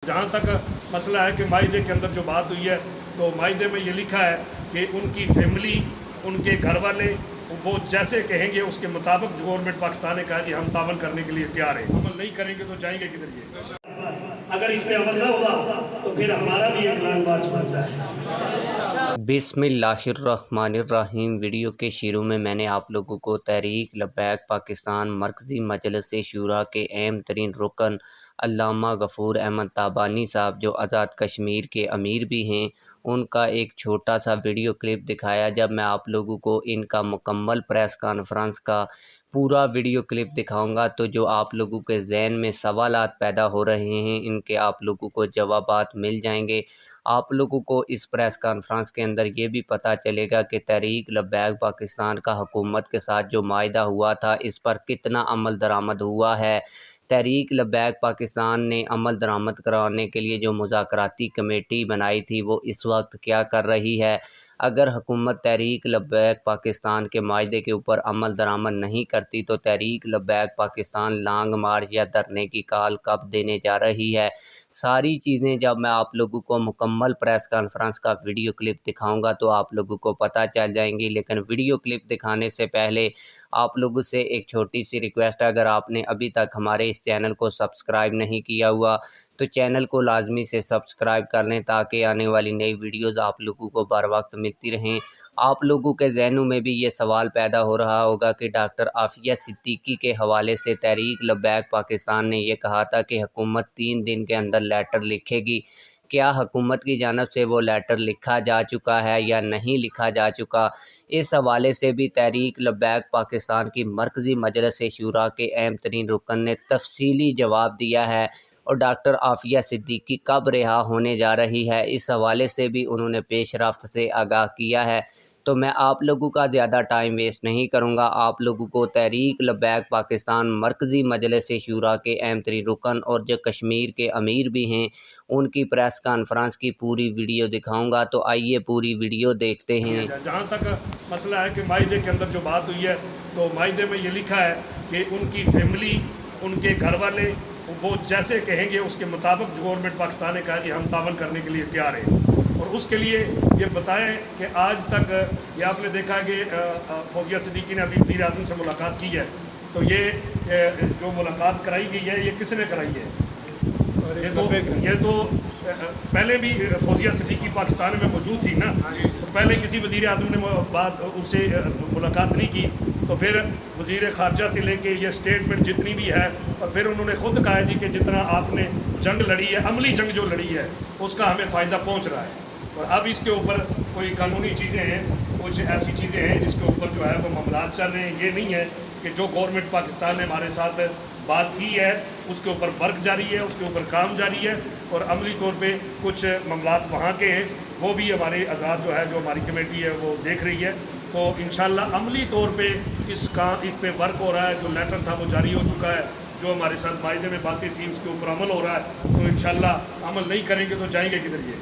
जहाँ तक मसला है कि माइदे के अंदर जो बात हुई है, तो माइदे में ये लिखा है कि उनकी फैमिली, उनके घर वाले वो जैसे कहेंगे उसके मुताबिक गवर्नमेंट पाकिस्तान ने कहा कि हम तावन करने के लिए तैयार हैं। अमल नहीं करेंगे तो जाएंगे किधर ये? अगर इस पे अमल न हुआ तो फिर हमारा भी एक लॉन्ग मार्च बनता है। बिस्मिल्लाहिर्रहमानिर्रहीम। वीडियो के शुरू में मैंने आप लोगों को तहरीक लब्बैक पाकिस्तान मरकज़ी मजलिस शूरा के अहम तरीन रुकन अल्लामा गफूर अहमद ताबानी साहब, जो आज़ाद कश्मीर के अमीर भी हैं, उनका एक छोटा सा वीडियो क्लिप दिखाया। जब मैं आप लोगों को इनका मुकम्मल प्रेस कॉन्फ्रेंस का पूरा वीडियो क्लिप दिखाऊंगा तो जो आप लोगों के जहन में सवालात पैदा हो रहे हैं, इनके आप लोगों को जवाबात मिल जाएंगे। आप लोगों को इस प्रेस कॉन्फ्रेंस के अंदर ये भी पता चलेगा कि तहरीक लब्बैक पाकिस्तान का हुकूमत के साथ जो मायदा हुआ था, इस पर कितना अमल दरामद हुआ है। तहरीक लब्बैक पाकिस्तान ने अमल दरामद कराने के लिए जो मुज़ाकराती कमेटी बनाई थी, वो इस वक्त क्या कर रही है। अगर हुकूमत तहरीक लब्बैक पाकिस्तान के मायदे के ऊपर अमल दरामद नहीं करती तो तहरीक लब्बैक पाकिस्तान लॉन्ग मार्च या धरने की कॉल कब देने जा रही है। सारी चीज़ें जब मैं आप लोगों को मुकम्मल प्रेस कॉन्फ्रेंस का वीडियो क्लिप दिखाऊंगा तो आप लोगों को पता चल जाएंगी। लेकिन वीडियो क्लिप दिखाने से पहले आप लोगों से एक छोटी सी रिक्वेस्ट है, अगर आपने अभी तक हमारे इस चैनल को सब्सक्राइब नहीं किया हुआ तो चैनल को लाजमी से सब्सक्राइब कर लें ताकि आने वाली नई वीडियोस आप लोगों को बर वक्त मिलती रहें। आप लोगों के जहनों में भी ये सवाल पैदा हो रहा होगा कि डॉक्टर आफिया सिद्दीकी के हवाले से तहरीक लब्बैक पाकिस्तान ने यह कहा था कि हुकूमत 3 दिन के अंदर लेटर लिखेगी। क्या हुकूमत की जानिब से वो लेटर लिखा जा चुका है या नहीं लिखा जा चुका? इस हवाले से भी तहरीक लब्बैक पाकिस्तान की मरकज़ी मजलिस शूरा के अहम तरीन रुकन ने तफसीली जवाब दिया है। और डॉक्टर आफिया सिद्दीकी कब रिहा होने जा रही है, इस हवाले से भी उन्होंने पेश रफ्त से आगाह किया है। तो मैं आप लोगों का ज़्यादा टाइम वेस्ट नहीं करूंगा। आप लोगों को तहरीक लब्बैक पाकिस्तान मरकज़ी मजलिस शूरा के अहम तरीन रुकन और जो कश्मीर के अमीर भी हैं, उनकी प्रेस कॉन्फ्रेंस की पूरी वीडियो दिखाऊंगा। तो आइए पूरी वीडियो देखते हैं। जहाँ तक मसला है कि माइदे के अंदर जो बात हुई है, तो माइदे में ये लिखा है कि उनकी फैमिली, उनके घर वाले वो जैसे कहेंगे उसके मुताबिक गवर्नमेंट पाकिस्तान ने कहा कि हम तावन करने के लिए तैयार हैं। और उसके लिए ये बताएं कि आज तक ये आपने देखा कि फौजिया सिद्दीकी ने अभी वज़ीर आज़म से मुलाकात की है, तो ये जो मुलाकात कराई गई है ये किसने कराई है? ये तो पहले भी फौजिया सिद्दीकी पाकिस्तान में मौजूद थी ना, तो पहले किसी वज़ीर आज़म ने बात उससे मुलाकात नहीं की, तो फिर वज़ीर ख़ारजा से लेके ये स्टेटमेंट जितनी भी है, और फिर उन्होंने ख़ुद कहा है जी कि जितना आपने जंग लड़ी है, अमली जंग जो लड़ी है, उसका हमें फ़ायदा पहुंच रहा है। और अब इसके ऊपर कोई कानूनी चीज़ें हैं, कुछ ऐसी चीज़ें हैं जिसके ऊपर जो है वो मामलात चल रहे हैं। ये नहीं है कि जो गवर्नमेंट पाकिस्तान ने हमारे साथ बात की है उसके ऊपर वर्क जारी है, उसके ऊपर काम जारी है, और अमली तौर पे कुछ मामलात वहाँ के हैं, वो भी हमारे आज़ाद जो है, जो हमारी कमेटी है वो देख रही है। तो इंशाल्लाह अमली तौर पे इस पे वर्क हो रहा है। जो लेटर था वो जारी हो चुका है, जो हमारे साथ मायदे में बातें थी उसके ऊपर अमल हो रहा है। तो इंशाल्लाह अमल नहीं करेंगे तो जाएंगे किधर ये?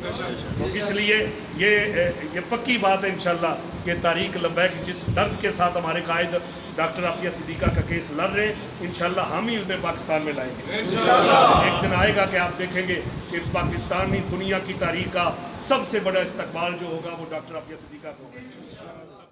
तो इसलिए ये पक्की बात है इंशाल्लाह कि तहरीक लब्बैक जिस दर्द के साथ हमारे कायद डॉक्टर आफिया सिद्दीका का केस लड़ रहे हैं, इंशाल्लाह हम ही उन्हें पाकिस्तान में लाएंगे। एक दिन आएगा कि आप देखेंगे कि पाकिस्तानी दुनिया की तारीख का सबसे बड़ा इस्तकबाल जो होगा वो डॉक्टर आफिया सिद्दीका को होगा।